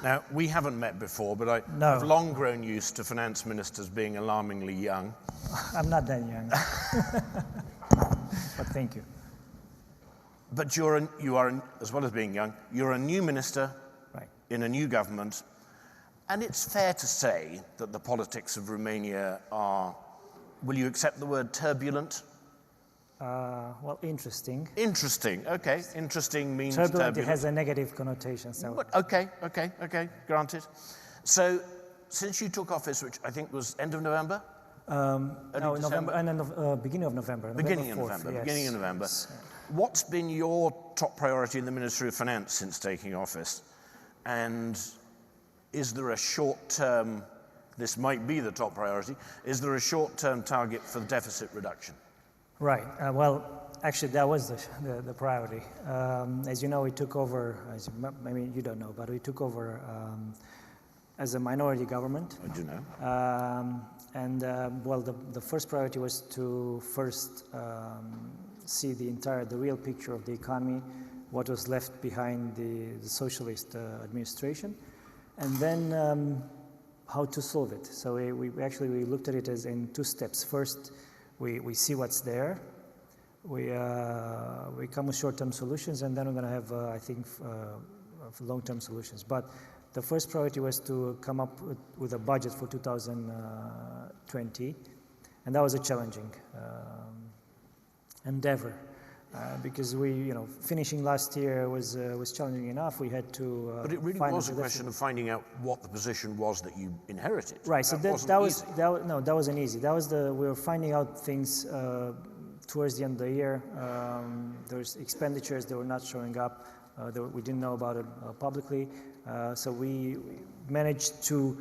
Now, we haven't met before, but I've long grown used to finance ministers being alarmingly young. I'm not that young. But thank you. But you are, as well as being young, you're a new minister in a new government, and it's fair to say that the politics of Romania are, will you accept the word turbulent? Well, interesting. Interesting, okay. Interesting means turbulent. It has a negative connotation. So. Okay, granted. So, since you took office, which I think was end of November? No, November, and beginning of November. Beginning of November. What's been your top priority in the Ministry of Finance since taking office? And is there a short-term, this might be the top priority, is there a short-term target for deficit reduction? Right. Well, actually, that was the priority. As you know, we took over, maybe you don't know, but we took over as a minority government. I do know. Well, the first priority was to first see the real picture of the economy, what was left behind the socialist administration, and then how to solve it. So we looked at it as in two steps. First, we see what's there. We come with short-term solutions, and then we're going to have, I think, long-term solutions. But the first priority was to come up with a budget for 2020, and that was a challenging endeavor because finishing last year was challenging enough. We had to. But it really was a question of finding out what the position was that you inherited. Right. So that wasn't easy. We were finding out things towards the end of the year. There's expenditures that were not showing up. We didn't know about it publicly. So we managed to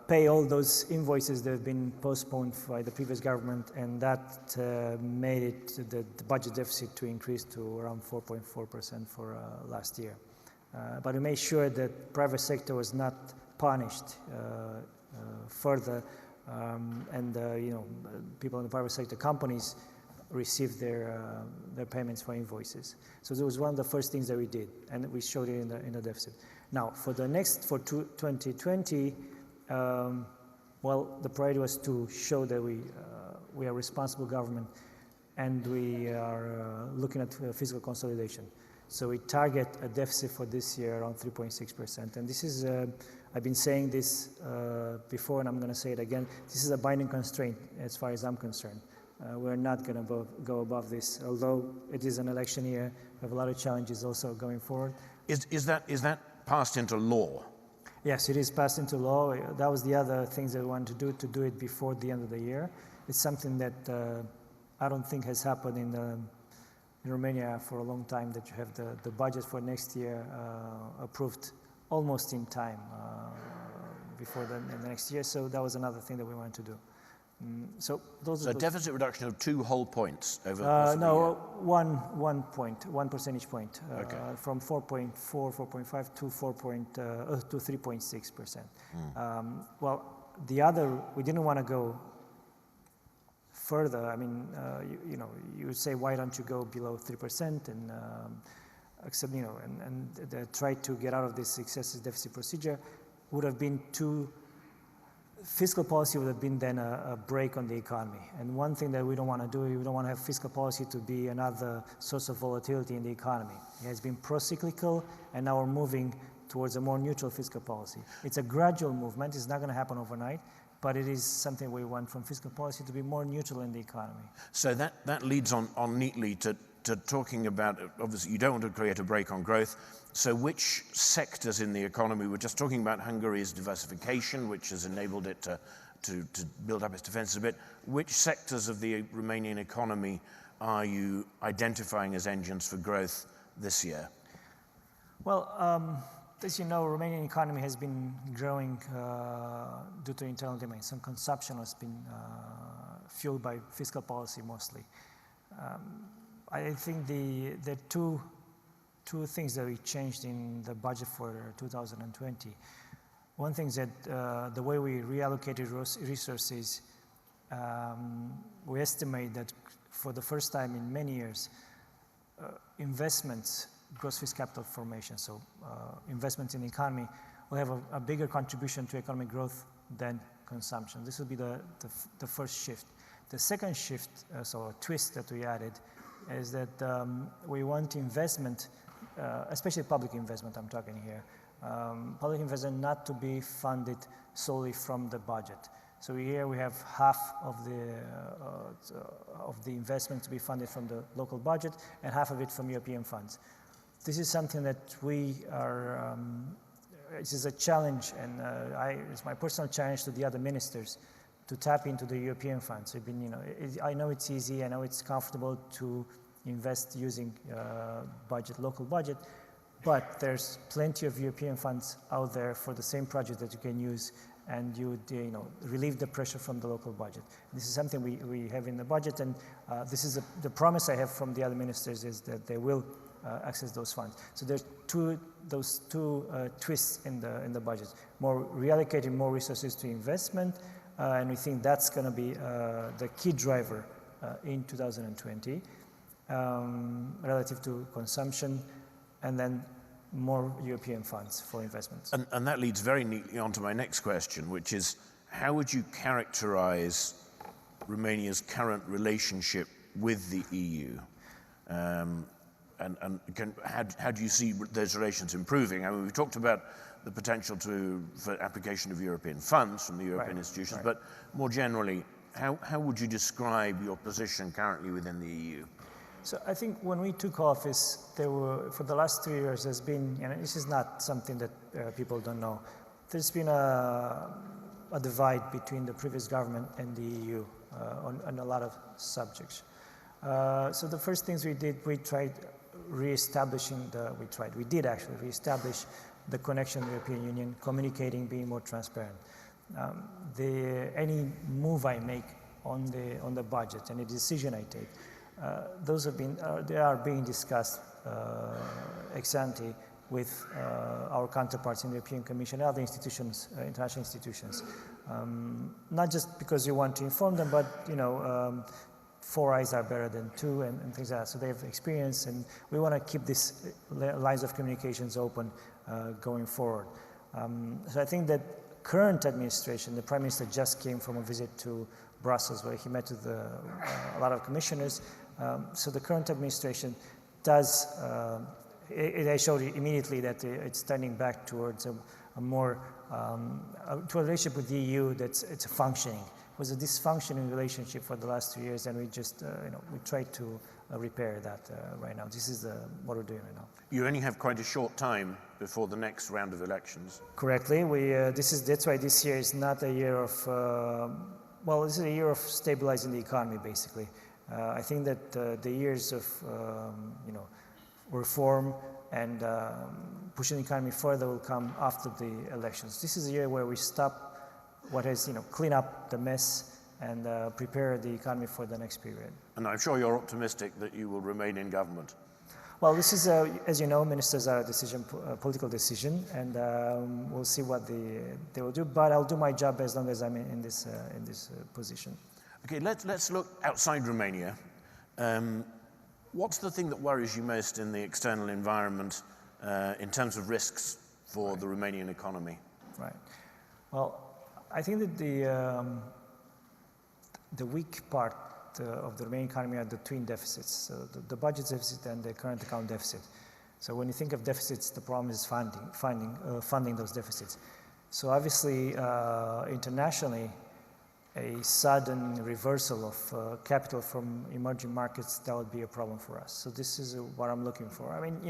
pay all those invoices that have been postponed by the previous government, and that made the budget deficit to increase to around 4.4% for last year. But we made sure that private sector was not punished further, and people in the private sector, companies, received their payments for invoices. So that was one of the first things that we did, and we showed it in the deficit. Now, for 2020, well, the priority was to show that we are a responsible government, and we are looking at fiscal consolidation. So we target a deficit for this year around 3.6%, and this is I've been saying this before, and I'm going to say it again. This is a binding constraint as far as I'm concerned. We're not going to go above this, although it is an election year. We have a lot of challenges also going forward. Is that passed into law? Yes, it is passed into law. That was the other things that we wanted to do it before the end of the year. It's something that I don't think has happened in Romania for a long time, that you have the budget for next year approved almost in time before the next year. So that was another thing that we wanted to do. So those are a deficit reduction of 2 whole points over the course of the year? 1 percentage point, okay. From 4.5 to 3.6%. Well, the other, we didn't want to go further. I mean, you would say, why don't you go below 3% and accept, and try to get out of this excessive deficit procedure? Would have been fiscal policy would have been then a brake on the economy. And one thing that we don't want to do, we don't want to have fiscal policy to be another source of volatility in the economy. It has been pro-cyclical, and now we're moving towards a more neutral fiscal policy. It's a gradual movement. It's not going to happen overnight, but it is something we want from fiscal policy to be more neutral in the economy. So that leads on neatly to talking about, obviously, you don't want to create a brake on growth. So which sectors in the economy, we're just talking about Hungary's diversification, which has enabled it to build up its defenses a bit. Which sectors of the Romanian economy are you identifying as engines for growth this year? Well, as you know, Romanian economy has been growing due to internal demand. Some consumption has been fueled by fiscal policy mostly. I think the two things that we changed in the budget for 2020. One thing is that the way we reallocated resources, we estimate that for the first time in many years, investments gross fixed capital formation, so investments in the economy, will have a bigger contribution to economic growth than consumption. This will be the first shift. The second shift, so a twist that we added, is that we want investment, especially public investment I'm talking here, public investment not to be funded solely from the budget. So here we have half of the investment to be funded from the local budget and half of it from European funds. This is something that we are, this is a challenge, and it's my personal challenge to the other ministers to tap into the European funds. We've been, I know it's easy, I know it's comfortable to invest using local budget, but there's plenty of European funds out there for the same project that you can use, and you relieve the pressure from the local budget. This is something we have in the budget, and this is the promise I have from the other ministers, is that they will access those funds. So there's those two twists in the budget: reallocating more resources to investment, and we think that's going to be the key driver in 2020 relative to consumption, and then more European funds for investments. And that leads very neatly on to my next question, which is, how would you characterize Romania's current relationship with the EU? And how do you see those relations improving? I mean, we've talked about the potential for application of European funds from the European institutions, but more generally, how would you describe your position currently within the EU? So I think when we took office, for the last 3 years, there's been, and this is not something that people don't know, there's been a divide between the previous government and the EU on a lot of subjects. So the first things we did, we did actually reestablish the connection with the European Union, communicating, being more transparent. Any move I make on the budget, any decision I take, those they are being discussed ex ante with our counterparts in the European Commission and other institutions, international institutions. Not just because you want to inform them, but four eyes are better than two, and things like that. So they have experience, and we want to keep these lines of communications open going forward. So I think that current administration, the Prime Minister just came from a visit to Brussels, where he met with a lot of commissioners. So the current administration does, I showed immediately that it's turning back towards a more, to a relationship with the EU it's functioning. It was a dysfunctioning relationship for the last 2 years, and we just, we try to repair that right now. This is what we're doing right now. You only have quite a short time before the next round of elections. Correctly. That's why this year is not a year of, this is a year of stabilizing the economy, basically. I think that the years of, reform and pushing the economy further will come after the elections. This is a year where we stop clean up the mess and prepare the economy for the next period. And I'm sure you're optimistic that you will remain in government. Well, this is, as you know, ministers are a political decision, and we'll see what they will do. But I'll do my job as long as I'm in this position. Okay, let's look outside Romania. What's the thing that worries you most in the external environment in terms of risks for the Romanian economy? Right. Well, I think that the weak part of the Romanian economy are the twin deficits, so the budget deficit and the current account deficit. So when you think of deficits, the problem is funding those deficits. So obviously, internationally, a sudden reversal of capital from emerging markets, that would be a problem for us. So this is what I'm looking for. I mean,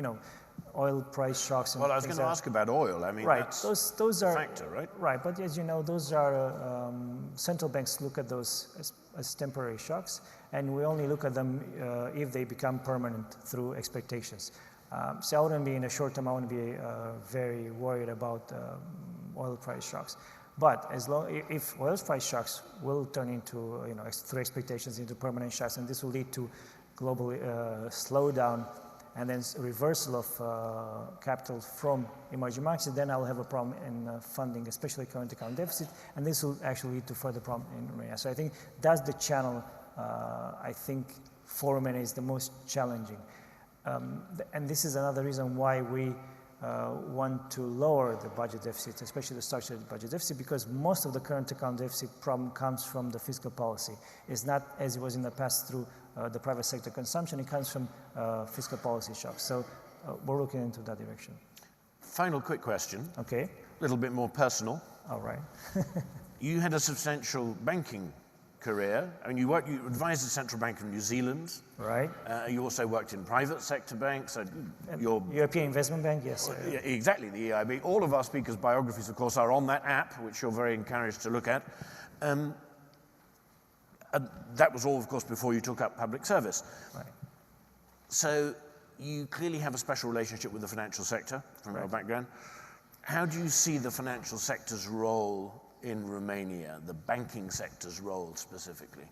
oil price shocks. Well, I was going to ask about oil. I mean, right. That's those are a factor, right? Right, but as you know, those are central banks look at those as temporary shocks, and we only look at them if they become permanent through expectations. So I wouldn't be in the short term. I wouldn't be very worried about oil price shocks. But if oil price shocks will turn into, through expectations, into permanent shocks, and this will lead to global slowdown and then reversal of capital from emerging markets, then I'll have a problem in funding, especially current account deficit, and this will actually lead to further problem in Romania. So I think that's the channel, I think, for Romania is the most challenging. And this is another reason why we want to lower the budget deficit, especially the structured budget deficit, because most of the current account deficit problem comes from the fiscal policy. It's not as it was in the past through the private sector consumption, it comes from fiscal policy shocks. So we're looking into that direction. Final quick question. Okay. A little bit more personal. All right. You had a substantial banking career. I mean, you advised the Central Bank of New Zealand. Right. You also worked in private sector banks. European Investment Bank, yes. Yeah, exactly, the EIB. All of our speakers' biographies, of course, are on that app, which you're very encouraged to look at. That was all, of course, before you took up public service. Right. So you clearly have a special relationship with the financial sector from your background. How do you see the financial sector's role in Romania, the banking sector's role specifically?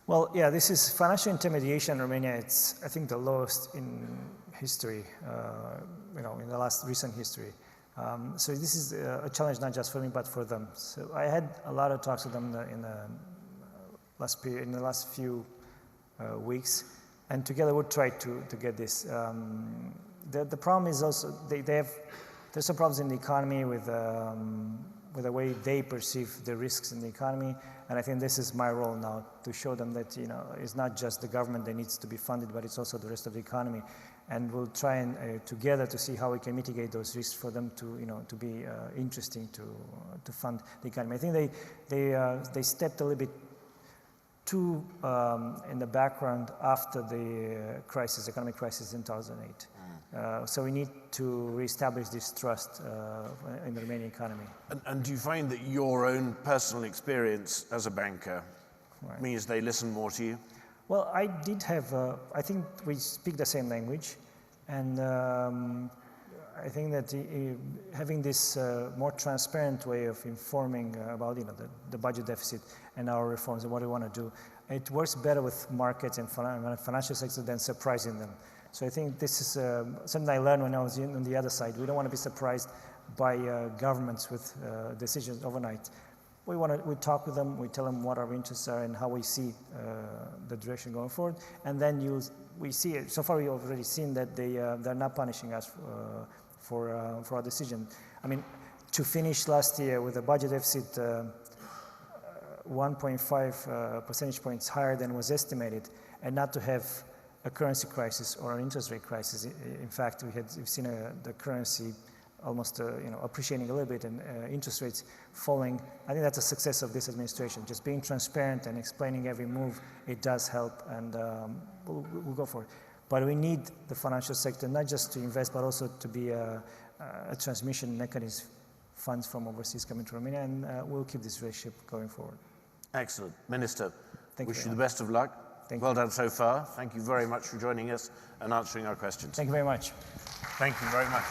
Well, yeah, this is financial intermediation in Romania. It's, I think, the lowest in history, in the recent history. So this is a challenge not just for me, but for them. So I had a lot of talks with them in the last few weeks, and together we tried to get this. The problem is also there's some problems in the economy with the way they perceive the risks in the economy, and I think this is my role now to show them that it's not just the government that needs to be funded, but it's also the rest of the economy, and we'll try and together to see how we can mitigate those risks for them to be interesting to fund the economy. I think they stepped a little bit too in the background after the economic crisis in 2008. So we need to reestablish this trust in the Romanian economy. And do you find that your own personal experience as a banker means they listen more to you? Well, I did have, I think we speak the same language, and I think that having this more transparent way of informing about the budget deficit and our reforms and what we want to do, it works better with markets and financial sector than surprising them. So I think this is something I learned when I was on the other side. We don't want to be surprised by governments with decisions overnight. We talk with them, we tell them what our interests are and how we see the direction going forward, and then we see it. So far we've already seen that they're not punishing us for our decision. I mean, to finish last year with a budget deficit 1.5 percentage points higher than was estimated, and not to have a currency crisis or an interest rate crisis. In fact, we've seen the currency almost appreciating a little bit and interest rates falling. I think that's a success of this administration. Just being transparent and explaining every move, it does help, and we'll go for it. But we need the financial sector not just to invest, but also to be a transmission mechanism, funds from overseas coming to Romania, and we'll keep this relationship going forward. Excellent. Minister, wish you the much. best of luck. Well done so far. Thank you very much for joining us and answering our questions. Thank you very much. Thank you very much.